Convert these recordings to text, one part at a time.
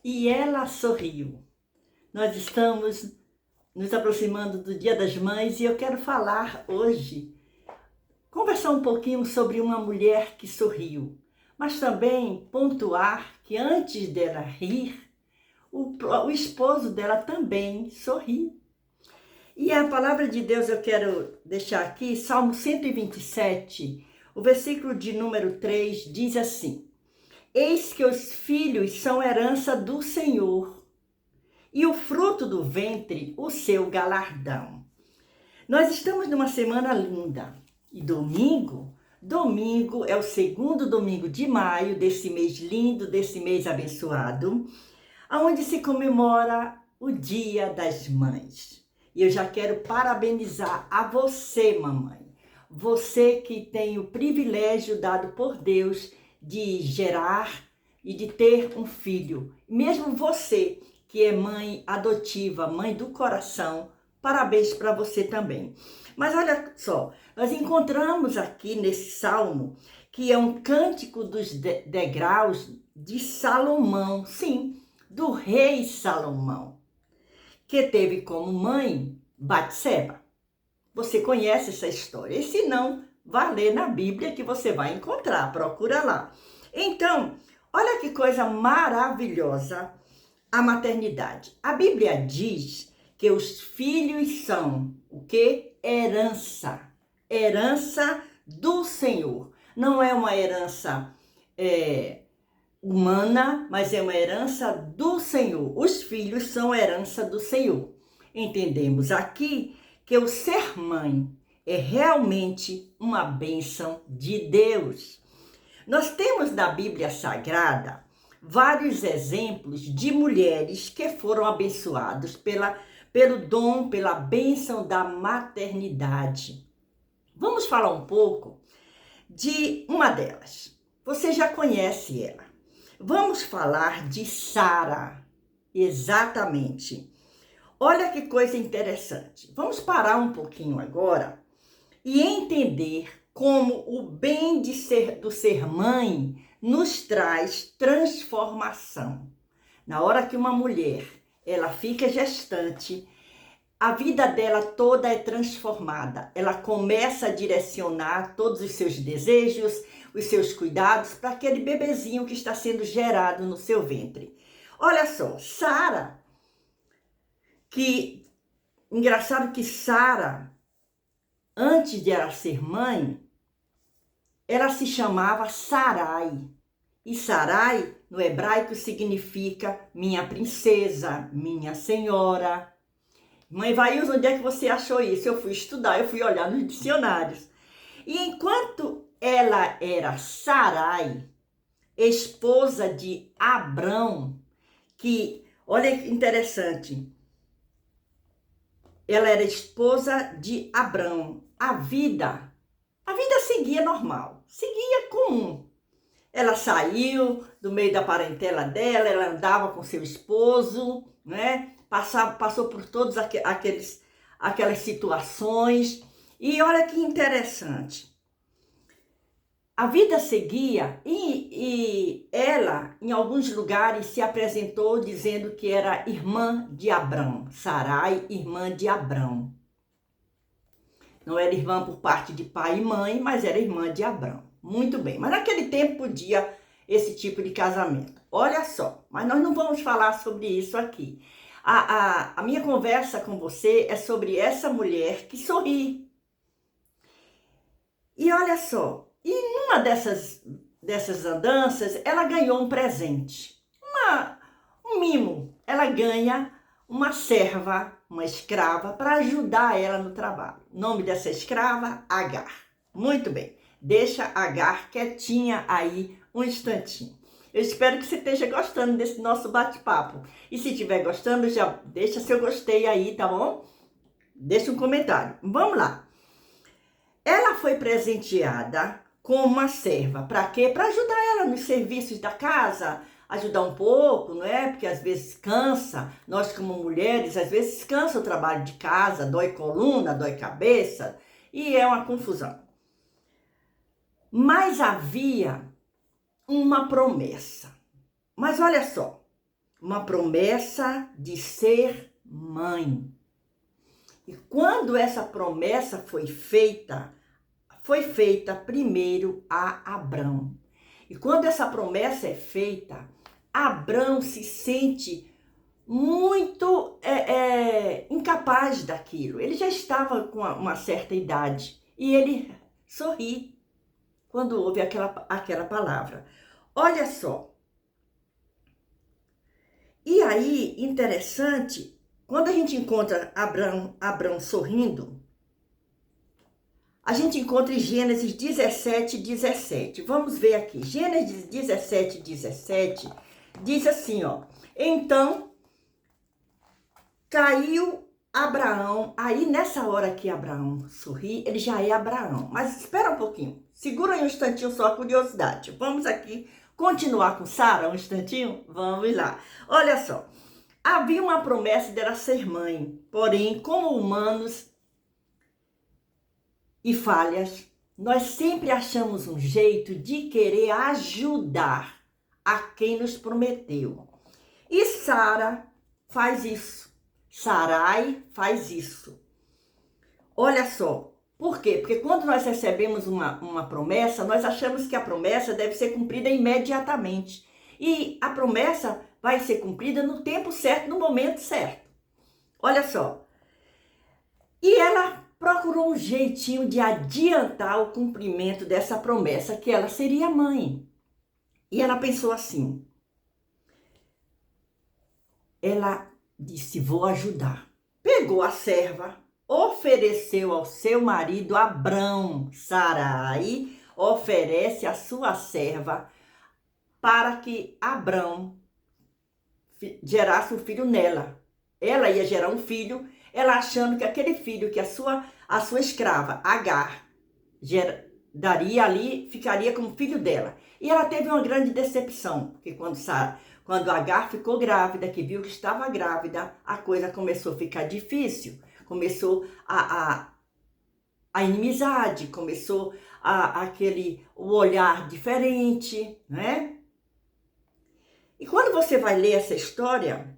E ela sorriu. Nós estamos nos aproximando do Dia das Mães e eu quero falar hoje, conversar um pouquinho sobre uma mulher que sorriu, mas também pontuar que antes dela rir, o esposo dela também sorriu. E a palavra de Deus eu quero deixar aqui, Salmo 127, o versículo de número 3 diz assim: Eis que os filhos são herança do Senhor, e o fruto do ventre, o seu galardão. Nós estamos numa semana linda, e domingo é o segundo domingo de maio, desse mês lindo, desse mês abençoado, onde se comemora o Dia das Mães. E eu já quero parabenizar a você, mamãe. Você que tem o privilégio dado por Deus de gerar e de ter um filho. Mesmo você que é mãe adotiva, mãe do coração, parabéns para você também. Mas olha só, nós encontramos aqui nesse salmo que é um cântico dos degraus de Salomão, sim, do rei Salomão, que teve como mãe Batseba. Você conhece essa história? E se não, vá ler na Bíblia que você vai encontrar, procura lá. Então, olha que coisa maravilhosa a maternidade. A Bíblia diz que os filhos são o quê? Herança. Herança do Senhor. Não é uma herança humana, mas é uma herança do Senhor. Os filhos são herança do Senhor. Entendemos aqui que o ser mãe é realmente uma bênção de Deus. Nós temos na Bíblia Sagrada vários exemplos de mulheres que foram abençoadas pelo dom, pela bênção da maternidade. Vamos falar um pouco de uma delas. Você já conhece ela. Vamos falar de Sara, exatamente. Olha que coisa interessante. Vamos parar um pouquinho agora e entender como o bem do ser mãe nos traz transformação. Na hora que uma mulher ela fica gestante, a vida dela toda é transformada. Ela começa a direcionar todos os seus desejos, os seus cuidados para aquele bebezinho que está sendo gerado no seu ventre. Olha só, Sara, que engraçado que Sara, antes de ela ser mãe, ela se chamava Sarai. E Sarai, no hebraico, significa minha princesa, minha senhora. Mãe Vailza, onde é que você achou isso? Eu fui estudar, eu fui olhar nos dicionários. E enquanto ela era Sarai, esposa de Abrão, que, olha que interessante, ela era esposa de Abrão. A vida seguia normal, seguia comum. Ela saiu do meio da parentela dela, ela andava com seu esposo, né? Passou por todas aquelas situações. E olha que interessante. A vida seguia e ela, em alguns lugares, se apresentou dizendo que era irmã de Abrão. Sarai, irmã de Abrão. Não era irmã por parte de pai e mãe, mas era irmã de Abrão. Muito bem, mas naquele tempo podia esse tipo de casamento. Olha só, mas nós não vamos falar sobre isso aqui. A minha conversa com você é sobre essa mulher que sorri. E olha só, e numa dessas andanças, ela ganhou um presente, um mimo. Ela ganha uma serva, uma escrava, para ajudar ela no trabalho. O nome dessa escrava, Agar. Muito bem, deixa Agar quietinha aí um instantinho. Eu espero que você esteja gostando desse nosso bate-papo. E se estiver gostando, já deixa seu gostei aí, tá bom? Deixa um comentário. Vamos lá. Ela foi presenteada com uma serva. Para quê? Para ajudar ela nos serviços da casa, ajudar um pouco, não é? Porque às vezes cansa. Nós como mulheres, às vezes cansa o trabalho de casa, dói coluna, dói cabeça e é uma confusão. Mas havia uma promessa. Mas olha só, uma promessa de ser mãe. E quando essa promessa foi feita primeiro a Abrão. E quando essa promessa é feita, Abrão se sente muito incapaz daquilo. Ele já estava com uma certa idade e ele sorri quando ouve aquela palavra. Olha só. E aí, interessante, quando a gente encontra Abrão sorrindo, a gente encontra em Gênesis 17, 17. Vamos ver aqui. Gênesis 17, 17 diz assim, ó. Então, caiu Abraão. Aí, nessa hora que Abraão sorri, ele já é Abraão. Mas espera um pouquinho. Segura aí um instantinho só a curiosidade. Vamos aqui continuar com Sara um instantinho? Vamos lá. Olha só. Havia uma promessa dela ser mãe. Porém, como humanos e falhas, nós sempre achamos um jeito de querer ajudar a quem nos prometeu. E Sara faz isso. Sarai faz isso. Olha só, por quê? Porque quando nós recebemos uma promessa, nós achamos que a promessa deve ser cumprida imediatamente. E a promessa vai ser cumprida no tempo certo, no momento certo. Olha só. E ela procurou um jeitinho de adiantar o cumprimento dessa promessa, que ela seria mãe. E ela pensou assim. Ela disse, vou ajudar. Pegou a serva, ofereceu ao seu marido Abrão. Sarai oferece a sua serva para que Abrão gerasse um filho nela. Ela ia gerar um filho, ela achando que aquele filho que a sua escrava, Agar, daria ali, ficaria como filho dela. E ela teve uma grande decepção, porque quando Agar ficou grávida, que viu que estava grávida, a coisa começou a ficar difícil. Começou a inimizade, começou o olhar diferente, né? E quando você vai ler essa história,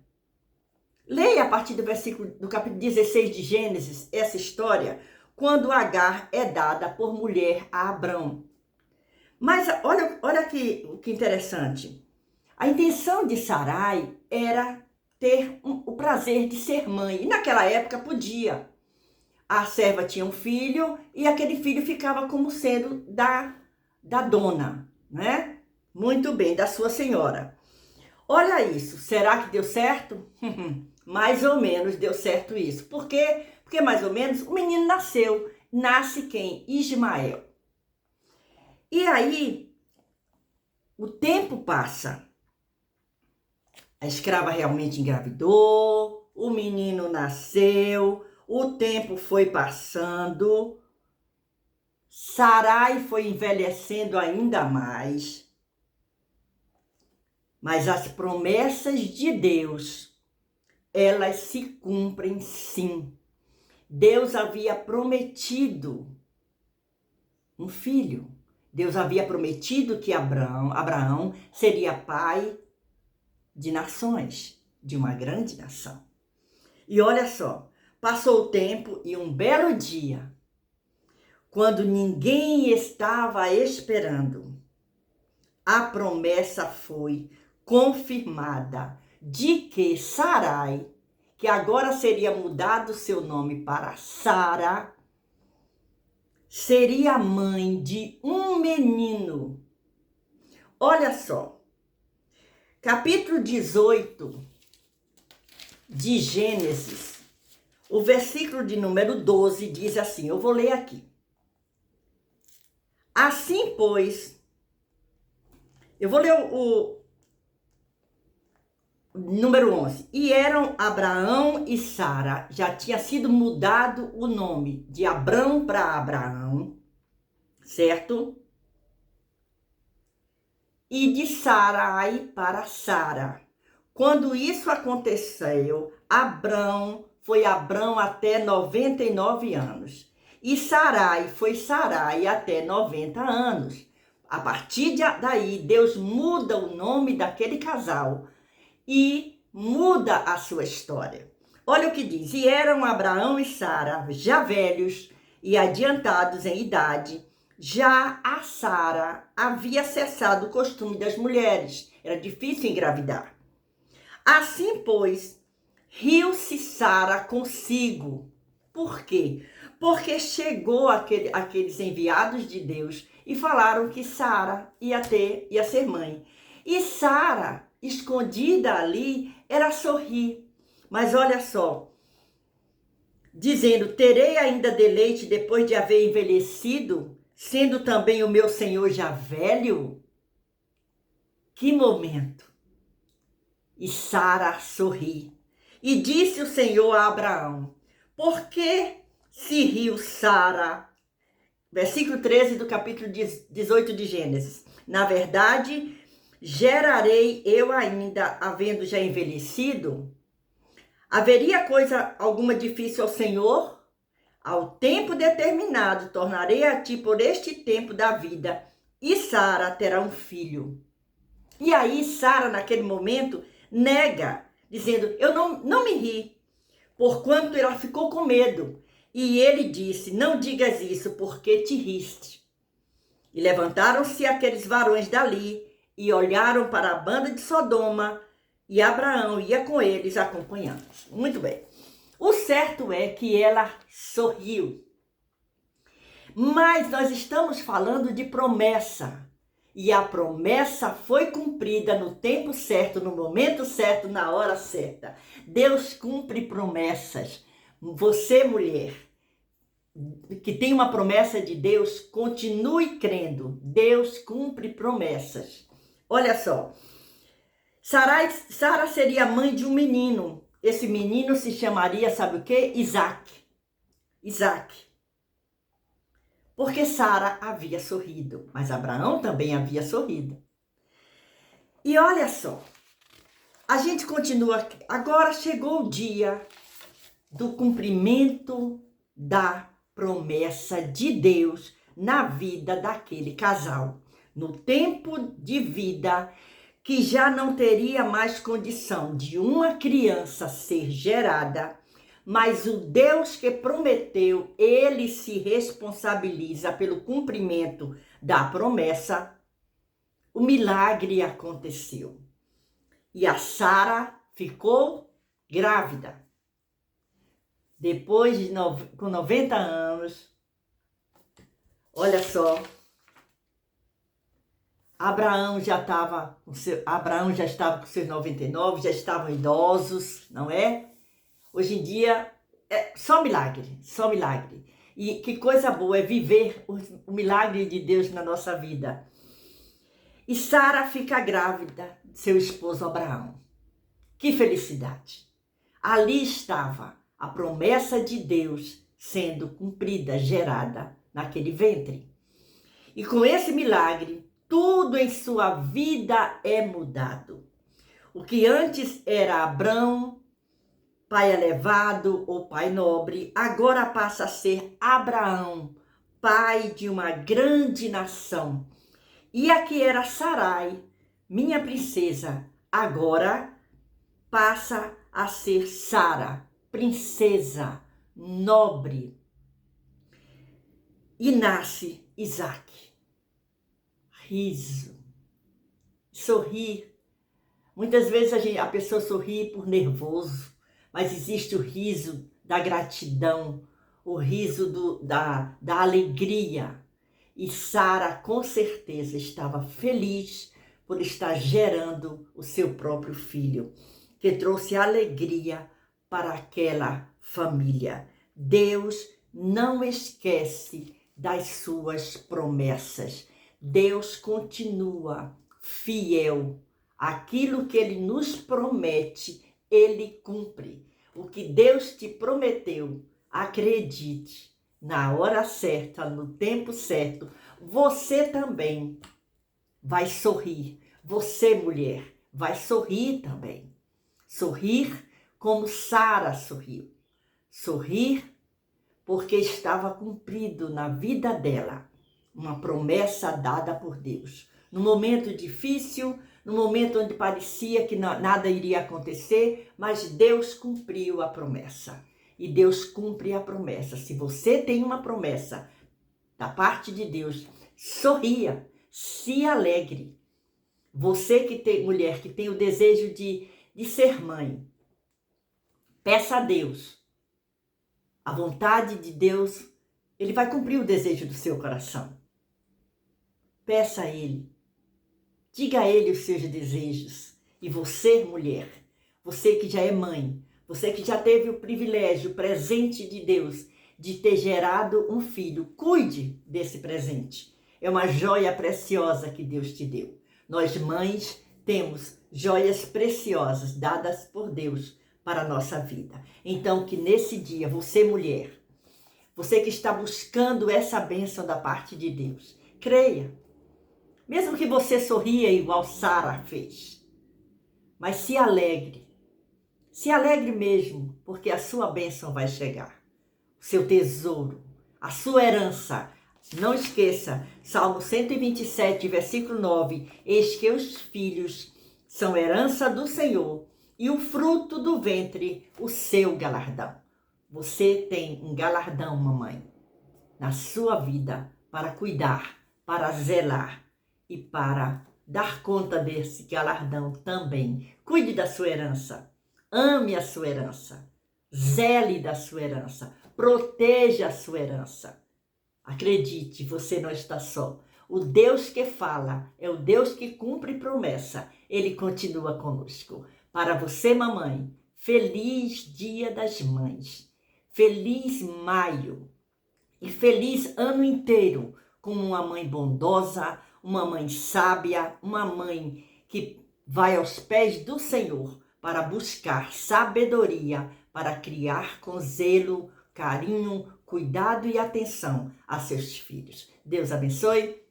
leia a partir do capítulo 16 de Gênesis, essa história, quando Agar é dada por mulher a Abrão. Mas olha que interessante. A intenção de Sarai era ter o prazer de ser mãe. E naquela época podia. A serva tinha um filho e aquele filho ficava como sendo da dona, né? Muito bem, da sua senhora. Olha isso, será que deu certo? Mais ou menos deu certo isso. Por quê? Porque mais ou menos o menino nasceu. Nasce quem? Ismael. E aí, o tempo passa. A escrava realmente engravidou, o menino nasceu, o tempo foi passando, Sarai foi envelhecendo ainda mais. Mas as promessas de Deus, elas se cumprem sim. Deus havia prometido um filho. Deus havia prometido que Abraão seria pai de nações, de uma grande nação. E olha só, passou o tempo e um belo dia, quando ninguém estava esperando, a promessa foi confirmada de que Sarai, que agora seria mudado seu nome para Sara, seria mãe de um menino. Olha só, capítulo 18 de Gênesis, o versículo de número 12 diz assim, eu vou ler aqui. Assim, pois, eu vou ler o número 11. E eram Abraão e Sara, já tinha sido mudado o nome de Abrão para Abraão, certo? E de Sarai para Sara. Quando isso aconteceu, foi Abrão até 99 anos. E Sarai foi Sarai até 90 anos. A partir daí, Deus muda o nome daquele casal. e muda a sua história. Olha o que diz: e eram Abraão e Sara já velhos e adiantados em idade. Já a Sara havia cessado o costume das mulheres, era difícil engravidar. Assim, pois, riu-se Sara consigo. Por quê? Porque chegou aqueles enviados de Deus e falaram que Sara ia ser mãe. E Sara, escondida ali, era sorrir. Mas olha só, dizendo: terei ainda deleite depois de haver envelhecido, sendo também o meu Senhor já velho? Que momento! E Sara sorri. E disse o Senhor a Abraão: por que se riu Sara? Versículo 13 do capítulo 18 de Gênesis. Na verdade, gerarei eu ainda, havendo já envelhecido? Haveria coisa alguma difícil ao Senhor? Ao tempo determinado, tornarei a ti por este tempo da vida, e Sara terá um filho. E aí Sara, naquele momento, nega, dizendo: eu não me ri, porquanto ela ficou com medo. E ele disse: não digas isso, porque te riste. E levantaram-se aqueles varões dali e olharam para a banda de Sodoma, e Abraão ia com eles acompanhando. Muito bem. O certo é que ela sorriu. Mas nós estamos falando de promessa. E a promessa foi cumprida no tempo certo, no momento certo, na hora certa. Deus cumpre promessas. Você, mulher, que tem uma promessa de Deus, continue crendo. Deus cumpre promessas. Olha só. Sara seria mãe de um menino. Esse menino se chamaria, sabe o quê? Isaac. Isaac. Porque Sara havia sorrido, mas Abraão também havia sorrido. E olha só, a gente continua. Agora chegou o dia do cumprimento da promessa de Deus na vida daquele casal. No tempo de vida que já não teria mais condição de uma criança ser gerada, mas o Deus que prometeu, ele se responsabiliza pelo cumprimento da promessa. O milagre aconteceu. E a Sara ficou grávida. Depois com 90 anos, olha só, Abraão já estava com seus 99, já estavam idosos, não é? Hoje em dia, é só milagre, só milagre. E que coisa boa é viver o milagre de Deus na nossa vida. E Sara fica grávida de seu esposo Abraão. Que felicidade! Ali estava a promessa de Deus sendo cumprida, gerada naquele ventre. E com esse milagre, tudo em sua vida é mudado. O que antes era Abrão, pai elevado ou pai nobre, agora passa a ser Abraão, pai de uma grande nação. E a que era Sarai, minha princesa, agora passa a ser Sara, princesa, nobre. E nasce Isaac. Riso, sorrir. Muitas vezes a pessoa sorri por nervoso, mas existe o riso da gratidão, o riso da alegria. E Sara, com certeza, estava feliz por estar gerando o seu próprio filho, que trouxe alegria para aquela família. Deus não esquece das suas promessas. Deus continua fiel. Aquilo que Ele nos promete, Ele cumpre. O que Deus te prometeu, acredite, na hora certa, no tempo certo, você também vai sorrir. Você, mulher, vai sorrir também. Sorrir como Sara sorriu. Sorrir porque estava cumprido na vida dela uma promessa dada por Deus. No momento difícil, no momento onde parecia que nada iria acontecer, mas Deus cumpriu a promessa. E Deus cumpre a promessa. Se você tem uma promessa da parte de Deus, sorria, se alegre. Você que tem, mulher, que tem o desejo de ser mãe, peça a Deus. A vontade de Deus, Ele vai cumprir o desejo do seu coração. Peça a Ele. Diga a Ele os seus desejos. E você, mulher, você que já é mãe, você que já teve o privilégio, o presente de Deus, de ter gerado um filho, cuide desse presente. É uma joia preciosa que Deus te deu. Nós, mães, temos joias preciosas dadas por Deus para a nossa vida. Então, que nesse dia, você, mulher, você que está buscando essa bênção da parte de Deus, creia. Mesmo que você sorria igual Sara fez, mas se alegre mesmo, porque a sua bênção vai chegar, o seu tesouro, a sua herança. Não esqueça, Salmo 127, versículo 9, eis que os filhos são herança do Senhor e o fruto do ventre, o seu galardão. Você tem um galardão, mamãe, na sua vida para cuidar, para zelar e para dar conta desse galardão também. Cuide da sua herança, ame a sua herança, zele da sua herança, proteja a sua herança. Acredite, você não está só. O Deus que fala é o Deus que cumpre promessa. Ele continua conosco. Para você, mamãe, feliz Dia das Mães, feliz maio e feliz ano inteiro como uma mãe bondosa, uma mãe sábia, uma mãe que vai aos pés do Senhor para buscar sabedoria, para criar com zelo, carinho, cuidado e atenção a seus filhos. Deus abençoe,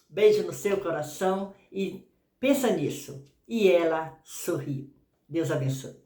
beijo no seu coração e pensa nisso. E ela sorriu. Deus abençoe.